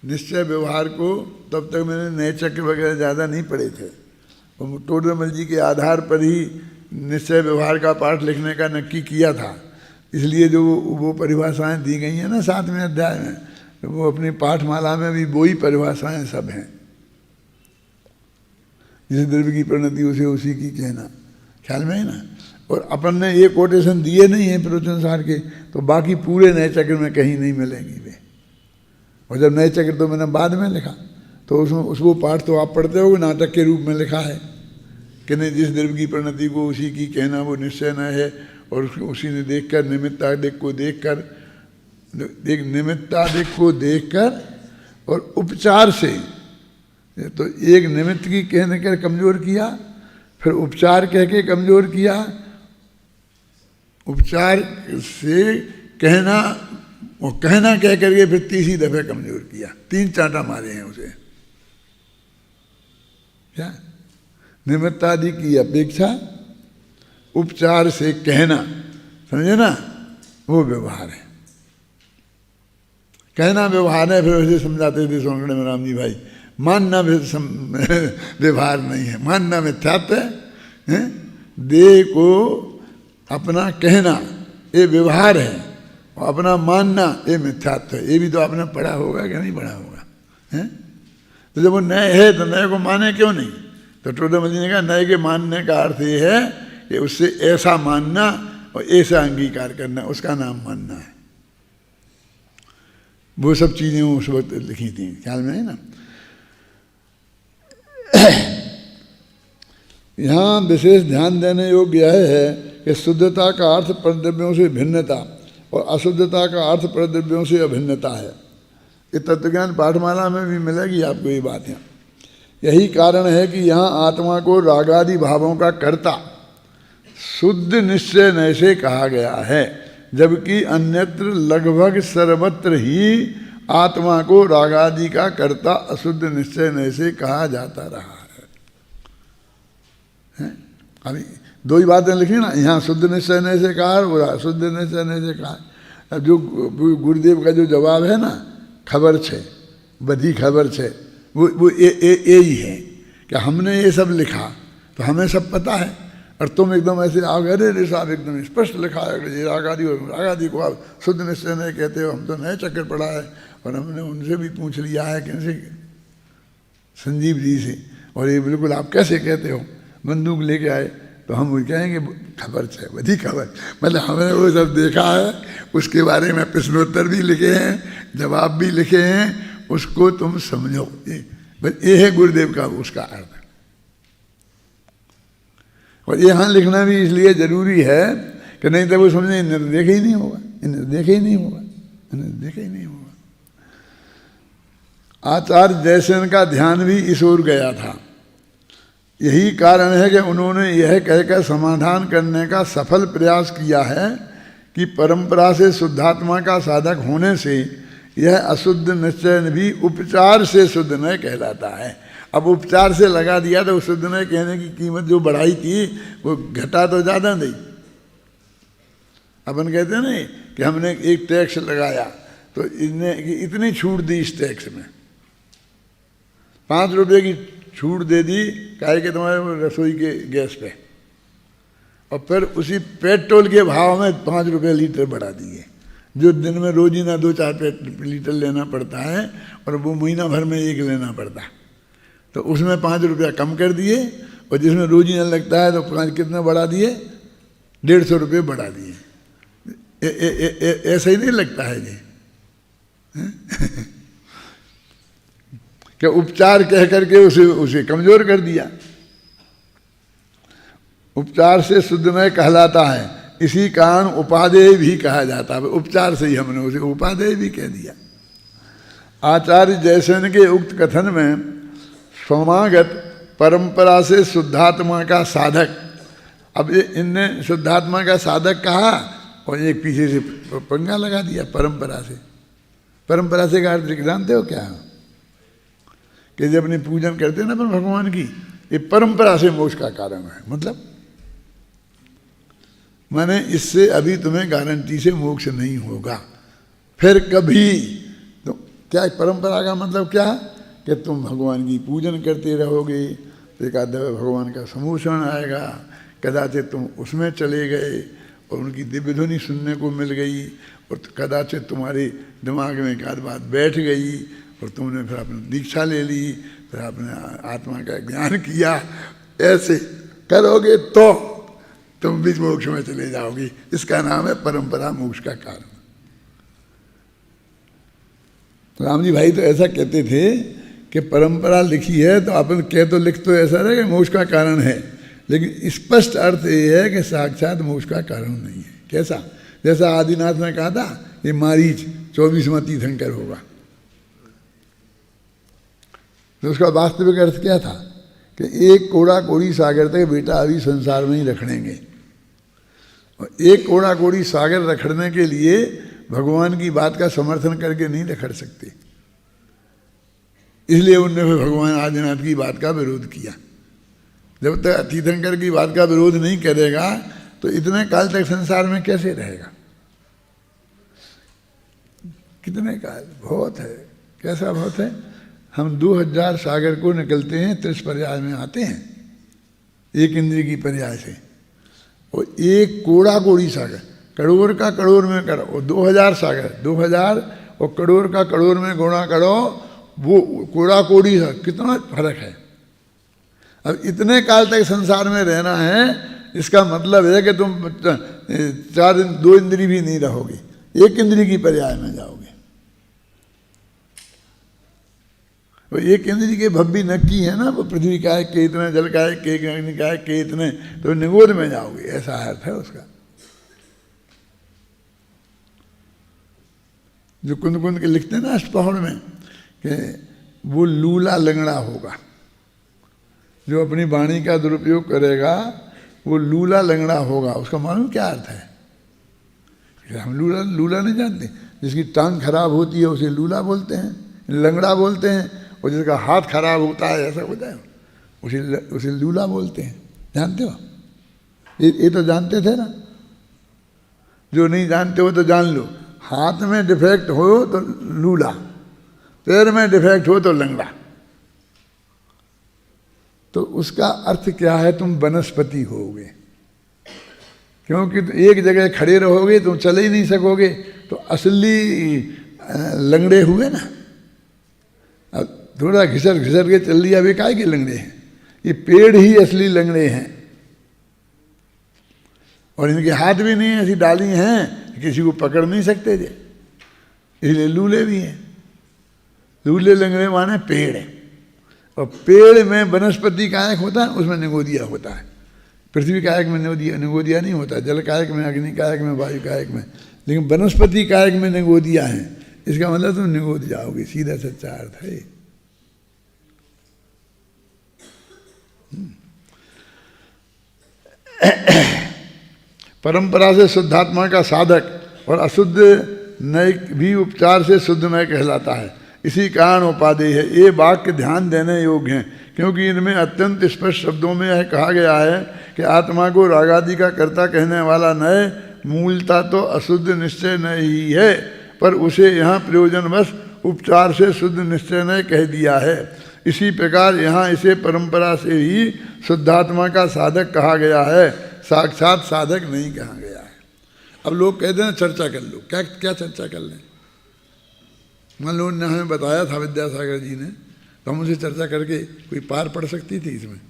निश्चय व्यवहार को तब तक मैंने नए चक्र वगैरह ज़्यादा नहीं पढ़े थे, और टोडरमल जी के आधार पर ही निश्चय व्यवहार का पाठ लिखने का नक्की किया था। इसलिए जो वो परिभाषाएं दी गई हैं ना 7वें अध्याय में, तो वो अपनी पाठमाला में भी वही परिभाषाएं सब हैं। जिस द्रव्य की परिणति उसे उसी की कहना, ख्याल में है ना। और अपन ने ये कोटेशन दिए नहीं है प्रवचन सार के, तो बाकी पूरे नए चक्र में कहीं नहीं मिलेंगी वे। और जब नए चक्र तो मैंने बाद में लिखा, तो उसमें उसको पाठ तो आप पढ़ते हो, नाटक के रूप में लिखा है कि नहीं, जिस द्रव्य की परिणति को उसी की कहना वो निश्चय न है, और उसी ने देखकर निमित्तादिक को देखकर, निमित्तादिक को देखकर और उपचार से, तो एक निमित्त की कहने कर कमजोर किया, फिर उपचार कह के कमजोर किया, उपचार से कहना, वो कहना कह करके फिर तीसरी दफे कमजोर किया। 3 चांटा मारे हैं उसे। क्या निमित्तादि की अपेक्षा उपचार से कहना, समझे ना, वो व्यवहार है। कहना व्यवहार है, फिर वैसे समझाते थे सोनगढ़ में राम जी भाई, मानना व्यवहार नहीं है, मानना मिथ्यात्व है। देह को अपना कहना ये व्यवहार है, और अपना मानना ये मिथ्यात्व है। ये भी तो आपने पढ़ा होगा कि नहीं पढ़ा होगा, हैं? तो जब वो नए है तो नए को माने क्यों नहीं? तो टोडरमल जी ने कहा नए के मानने का अर्थ ये है कि उससे ऐसा मानना और ऐसा अंगीकार करना, उसका नाम मानना है। वो सब चीज़ें उस वक्त लिखी थी, ख्याल में है ना। यहाँ विशेष ध्यान देने योग्य यह है कि शुद्धता का अर्थ परद्रव्यों से भिन्नता और अशुद्धता का अर्थ परद्रव्यों से अभिन्नता है। ये तत्वज्ञान पाठमाला में भी मिलेगी आपको ये बातें। यही कारण है कि यहाँ आत्मा को रागादि भावों का कर्ता शुद्ध निश्चय नय से कहा गया है, जबकि अन्यत्र लगभग सर्वत्र ही आत्मा को रागादि का कर्ता अशुद्ध निश्चय नय से कहा जाता रहा है। अभी 2 ही बातें लिखी ना, यहाँ शुद्ध निश्चय नय से कहा और अशुद्ध निश्चय नय से कहा। अब जो गुरुदेव का जो जवाब है ना, खबर छे, बधी खबर छे, वो यही है कि हमने ये सब लिखा तो हमें सब पता है, और तुम एकदम ऐसे आ गए, अरे साहब एकदम स्पष्ट लिखा है कि रागादि और रागादि को आप शुद्ध निश्चय नहीं कहते हो। हम तो नए चक्कर पढ़ा है, और हमने उनसे भी पूछ लिया है कैसे, संजीव जी से, और ये बिल्कुल आप कैसे कहते हो? बंदूक लेके आए तो हम कहेंगे खबर है, बड़ी खबर, मतलब हमने वो सब देखा है, उसके बारे में प्रश्नोत्तर भी लिखे हैं, जवाब भी लिखे हैं, उसको तुम समझो। ये है गुरुदेव का उसका अर्थ। और यहाँ लिखना भी इसलिए जरूरी है कि नहीं तो वो समझे इन्हें देखे ही नहीं होगा, इन्हें देखे ही नहीं होगा, इन्हें देखे ही नहीं होगा। आचार्य जयसेन का ध्यान भी इस ओर गया था। यही कारण है कि उन्होंने यह कहकर समाधान करने का सफल प्रयास किया है कि परंपरा से शुद्धात्मा का साधक होने से यह अशुद्ध निश्चय भी उपचार से शुद्ध न कहलाता है। अब उपचार से लगा दिया तो शुद्ध न कहने की कीमत जो बढ़ाई थी वो घटा तो ज़्यादा नहीं। अपन कहते हैं ना कि हमने एक टैक्स लगाया तो इतनी छूट दी, इस टैक्स में 5 रुपये की छूट दे दी, काहे के तुम्हारे रसोई के गैस पे, और फिर उसी पेट्रोल के भाव में 5 रुपये लीटर बढ़ा दिए, जो दिन में रोजीना 2-4 लीटर लेना पड़ता है और वो महीना भर में 1 लेना पड़ता, तो उसमें 5 रुपया कम कर दिए, और जिसमें रोजीना लगता है तो 5 कितना बढ़ा दिए, 150 रुपये बढ़ा दिए। ऐसा ही नहीं लगता है जी कि उपचार कह करके उसे कमजोर कर दिया। उपचार से शुद्ध में कहलाता है, इसी कारण उपादेय भी कहा जाता है। उपचार से ही हमने उसे उपादेय भी कह दिया। आचार्य जयसेन के उक्त कथन में स्वमागत परंपरा से शुद्धात्मा का साधक, अब इनने शुद्धात्मा का साधक कहा और एक पीछे से पंगा लगा दिया परंपरा से। परंपरा से का अर्थ जानते हो क्या? कि जब अपनी पूजन करते हैं ना अपन भगवान की, ये परंपरा से मोक्ष का कारण है। मतलब माने इससे अभी तुम्हें गारंटी से मोक्ष नहीं होगा, फिर कभी तो क्या परंपरा का मतलब क्या है कि तुम भगवान की पूजन करते रहोगे तो एक आध भगवान का समूषण आएगा, कदाचित तुम उसमें चले गए और उनकी दिव्य ध्वनि सुनने को मिल गई और कदाचित तुम्हारे दिमाग में एक आध बात बैठ गई और तुमने फिर अपनी दीक्षा ले ली, फिर अपने आत्मा का ज्ञान किया। ऐसे करोगे तो तुम भी मोक्ष में चले जाओगी। इसका नाम है परंपरा मोक्ष का कारण। राम जी भाई तो ऐसा कहते थे कि परंपरा लिखी है तो अपन कह तो लिख तो ऐसा रहे कि मोक्ष का कारण है, लेकिन स्पष्ट अर्थ ये है कि साक्षात मोक्ष का कारण नहीं है। कैसा? जैसा आदिनाथ ने कहा था ये मारीच 24वां तीर्थंकर होगा, तो उसका वास्तविक अर्थ क्या था कि एक कोड़ा कोड़ी सागर तक बेटा अभी संसार में ही रखड़ेंगे, और एक कोड़ा कोड़ी सागर रखड़ने के लिए भगवान की बात का समर्थन करके नहीं रखड़ सकते, इसलिए उनने फिर भगवान आदिनाथ की बात का विरोध किया। जब तक तीर्थंकर की बात का विरोध नहीं करेगा तो इतने काल तक संसार में कैसे रहेगा? कितने काल? बहुत है। कैसा बहुत है? हम 2000 सागर को निकलते हैं, 30 पर्याय में आते हैं, एक इंद्रिय की पर्याय से, और एक कोड़ा कोड़ी सागर, करोड़ का करोड़ में करो, और 2000 सागर, 2000 और करोड़ का करोड़ में गुणा करो, वो कोड़ा कोड़ी है, कितना फर्क है। अब इतने काल तक संसार में रहना है, इसका मतलब है कि तुम 2 इंद्री भी नहीं रहोगे, एक इंद्री की पर्याय में जाओगे। वो एक इंद्री के भव्य नक्की है ना, वो पृथ्वी का है के इतने, जल का है के, अग्नि का है के इतने, तो निगोद में जाओगे, ऐसा अर्थ है उसका। जो कुंद कुंद के लिखते हैं ना अष्टपहर में कि वो लूला लंगड़ा होगा, जो अपनी वाणी का दुरुपयोग करेगा वो लूला लंगड़ा होगा। उसका मालूम क्या अर्थ है? हम लूला नहीं जानते। जिसकी टांग खराब होती है उसे लूला बोलते हैं, लंगड़ा बोलते हैं, और जिसका हाथ खराब होता है ऐसा होता है उसे लूला बोलते हैं। जानते हो? ये तो जानते थे ना, जो नहीं जानते हो तो जान लो। हाथ में डिफेक्ट हो तो लूला, पैर में डिफेक्ट हो तो लंगड़ा। तो उसका अर्थ क्या है? तुम वनस्पति होगे, क्योंकि एक जगह खड़े रहोगे तुम चले ही नहीं सकोगे, तो असली लंगड़े हुए ना। अब थोड़ा घिसर घिसर के चल लिया, वे काहे के लंगड़े हैं? ये पेड़ ही असली लंगड़े हैं, और इनके हाथ भी नहीं ऐसी डाली हैं किसी को पकड़ नहीं सकते थे, इसलिए लूले भी हैं। लूले लंगड़े माने पेड़ है, और पेड़ में वनस्पति कायक होता है, उसमें निगोदिया होता है। पृथ्वी कायक में निगोदिया नहीं होता, जल कायक में, अग्नि कायक में, वायु कायक में, लेकिन वनस्पति कायक में निगोदिया है। इसका मतलब तुम निगोद जाओगे, सीधा सच्चा अर्थ है। परंपरा से शुद्धात्मा का साधक और अशुद्ध नय भी उपचार से शुद्ध नय कहलाता है। इसी कारण उपादेय है। ये वाक्य ध्यान देने योग्य हैं, क्योंकि इनमें अत्यंत स्पष्ट शब्दों में यह कहा गया है कि आत्मा को रागादि का कर्ता कहने वाला नय मूलता तो अशुद्ध निश्चय नय ही है, पर उसे यहाँ प्रयोजनवश उपचार से शुद्ध निश्चय नय कह दिया है। इसी प्रकार यहाँ इसे परंपरा से ही शुद्धात्मा का साधक कहा गया है, साक्षात साधक नहीं कहा गया है। अब लोग कहते हैं चर्चा कर लो। क्या क्या चर्चा कर लें? मान लो ने हमें बताया था विद्यासागर जी ने, तो हम उनसे चर्चा करके कोई पार पड़ सकती थी इसमें।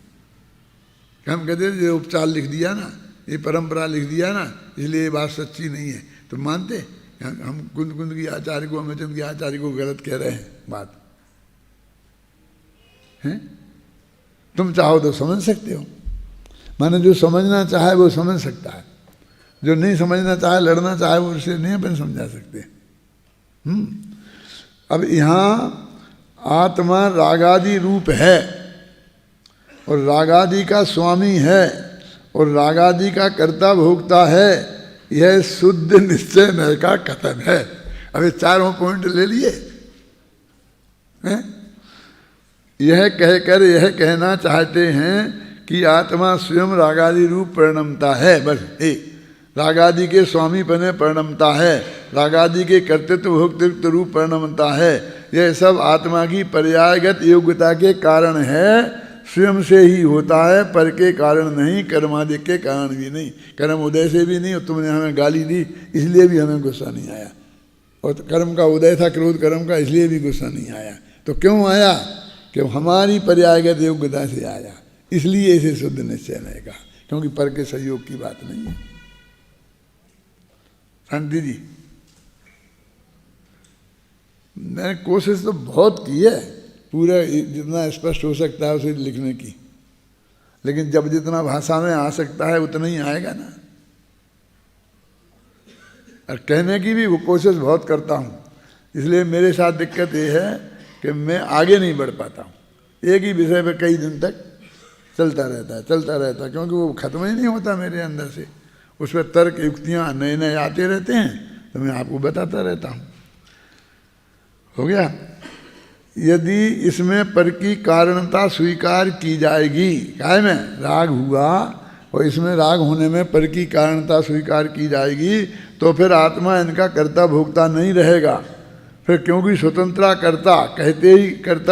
हम कहते थे ये उपचार लिख दिया ना, ये परंपरा लिख दिया ना, इसलिए ये बात सच्ची नहीं है। तो मानते हम कुंद कुंद की आचार्य को, अमितचंद की आचार्य को गलत कह रहे हैं बात हैं? तुम चाहो तो समझ सकते हो, माने जो समझना चाहे वो समझ सकता है, जो नहीं समझना चाहे, लड़ना चाहे, वो उसे नहीं अपन समझा सकते। अब यहाँ आत्मा रागादि रूप है और रागादि का स्वामी है और रागादि का कर्ता भोक्ता है, यह शुद्ध निश्चय नय का कथन है। अब ये चारों पॉइंट ले लिए हैं? यह कहकर यह कहना चाहते हैं कि आत्मा स्वयं रागादि रूप परिणमता है, बस रागादि के स्वामी बने परिणमता है, रागादि के कर्तृत्व भोक्तृत्व रूप परिणमता है। यह सब आत्मा की पर्यायगत योग्यता के कारण है, स्वयं से ही होता है, पर के कारण नहीं, कर्मादि के कारण भी नहीं। कर्म उदय से भी नहीं। और तुमने हमें गाली दी इसलिए भी हमें गुस्सा नहीं आया, और कर्म का उदय था क्रोध कर्म का, इसलिए भी गुस्सा नहीं आया। तो क्यों आया? कि हमारी पर्यायगत योग्यता से आया, इसलिए इसे शुद्ध निश्चय नहीं कहा, क्योंकि पर के सहयोग की बात नहीं है। शांति जी, मैंने कोशिश तो बहुत की है पूरा जितना स्पष्ट हो सकता है उसे लिखने की, लेकिन जब जितना भाषा में आ सकता है उतना ही आएगा ना। और कहने की भी वो कोशिश बहुत करता हूँ, इसलिए मेरे साथ दिक्कत ये है कि मैं आगे नहीं बढ़ पाता हूँ। एक ही विषय पर कई दिन तक चलता रहता है, क्योंकि वो खत्म ही नहीं होता मेरे अंदर से। उस पर तर्क युक्तियाँ नए नए आते रहते हैं, तो मैं आपको बताता रहता हूँ। हो गया? यदि इसमें पर की कारणता स्वीकार की जाएगी, काय में राग हुआ और इसमें राग होने में पर की कारणता स्वीकार की जाएगी, तो फिर आत्मा इनका कर्ता भोक्ता नहीं रहेगा। फिर क्योंकि स्वतंत्रा कर्ता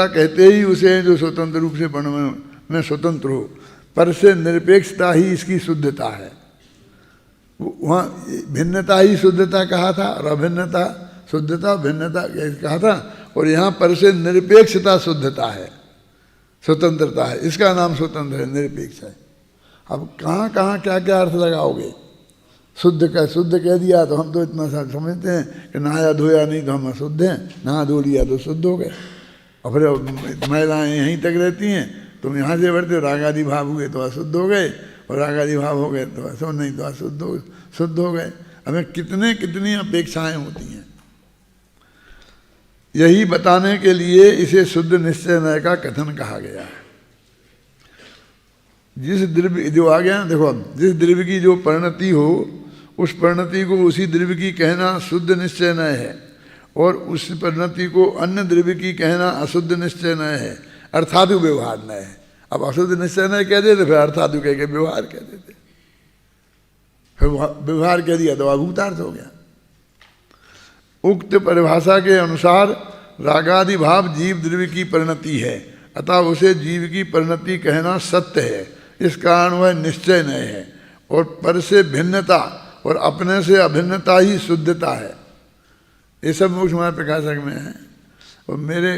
कहते ही उसे जो स्वतंत्र रूप से वर्ण में स्वतंत्र हो, पर से निरपेक्षता ही इसकी शुद्धता है। वहाँ भिन्नता ही शुद्धता कहा था, और अभिन्नता शुद्धता भिन्नता कहा था, और यहाँ पर से निरपेक्षता शुद्धता है, स्वतंत्रता है। इसका नाम स्वतंत्र है, निरपेक्ष है। अब कहाँ कहाँ क्या क्या अर्थ लगाओगे? शुद्ध कह दिया तो हम तो इतना सा समझते हैं कि नहाया धोया नहीं तो हम अशुद्ध हैं, नहा धो लिया तो शुद्ध हो गए। और फिर महिलाएं यहीं तक रहती हैं, तुम यहाँ से बढ़ते रागादि भाव हुए तो अशुद्ध हो गए, और रागादि भाव हो गए तो अशुद्ध नहीं तो शुद्ध हो गए। हमें कितनी अपेक्षाएं होती हैं। यही बताने के लिए इसे शुद्ध निश्चय नय का कथन कहा गया है। जिस द्रव्य जो आ गया, देखो, जिस द्रव्य की जो परिणति हो, उस परिणति को उसी द्रव्य की कहना शुद्ध निश्चय नय है, और उस परिणति को अन्य द्रव्य की कहना अशुद्ध निश्चय नय है, अर्थातु व्यवहार नय है। अब अशुद्ध निश्चय नय कह देते, फिर अर्थातु कह के व्यवहार कह देते, फिर व्यवहार कह दिया तो अभूतार्थ हो गया। उक्त परिभाषा के अनुसार रागादि भाव जीव द्रव्य की परिणति है, अतः उसे जीव की परिणति कहना सत्य है। इस कारण वह निश्चय नहीं है, और पर से भिन्नता और अपने से अभिन्नता ही शुद्धता है। ये सब मोक्ष मार्ग प्रकाशक में है। और मेरे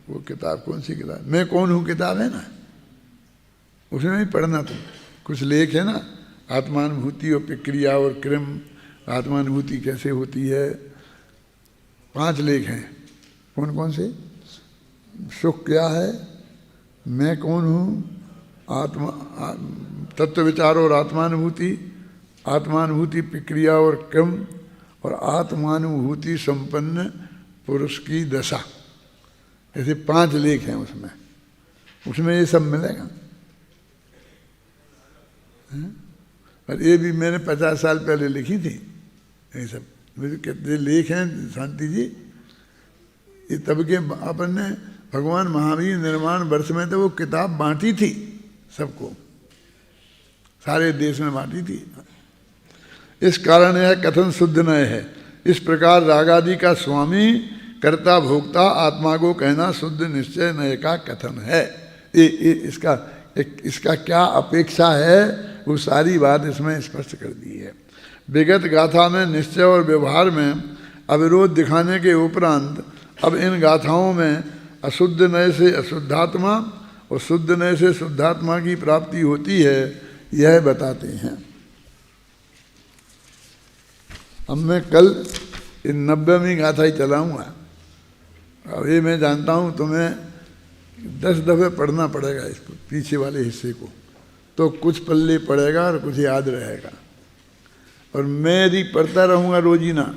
वो किताब, कौन सी किताब, मैं कौन हूँ किताब है ना, उसमें ही पढ़ना तुम। कुछ लेख है ना, आत्मानुभूति और प्रक्रिया और क्रम, आत्मानुभूति कैसे होती है, 5 लेख हैं। कौन कौन से? सुख क्या है, मैं कौन हूँ, तत्व विचार और आत्मानुभूति, आत्मानुभूति प्रक्रिया और क्रम, और आत्मानुभूति संपन्न पुरुष की दशा। ऐसे 5 लेख हैं उसमें ये सब मिलेगा। और ये भी मैंने 50 साल पहले लिखी थी। ये सब मेरे कितने लेख हैं शांति जी। ये तब के अपन ने भगवान महावीर निर्माण वर्ष में तो वो किताब बांटी थी सबको, सारे देश में बांटी थी। इस कारण यह कथन शुद्ध नय है। इस प्रकार रागादि का स्वामी कर्ता भोक्ता आत्मा को कहना शुद्ध निश्चय नय का कथन है। इसका क्या अपेक्षा है वो सारी बात इसमें स्पष्ट कर दी है। विगत गाथा में निश्चय और व्यवहार में अविरोध दिखाने के उपरांत अब इन गाथाओं में अशुद्ध नय से अशुद्धात्मा और शुद्ध नय से शुद्धात्मा की प्राप्ति होती है, यह बताते हैं। अब मैं कल इन 90वीं गाथा ही चलाऊँगा। अब ये मैं जानता हूँ तुम्हें 10 दफ़े पढ़ना पड़ेगा इसको, पीछे वाले हिस्से को, तो कुछ पल्ले पड़ेगा और कुछ याद रहेगा। और मैं यदि पढ़ता रहूँगा रोजीना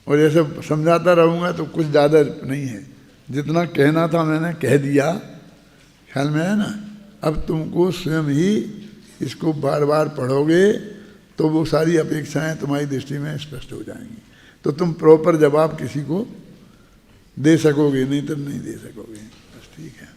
और ये सब समझाता रहूँगा तो कुछ ज़्यादा नहीं है। जितना कहना था मैंने कह दिया, ख्याल में है ना। अब तुमको स्वयं ही इसको बार बार पढ़ोगे तो वो सारी अपेक्षाएं तुम्हारी दृष्टि में स्पष्ट हो जाएंगी, तो तुम प्रॉपर जवाब किसी को दे सकोगे, नहीं तो नहीं दे सकोगे। बस ठीक है।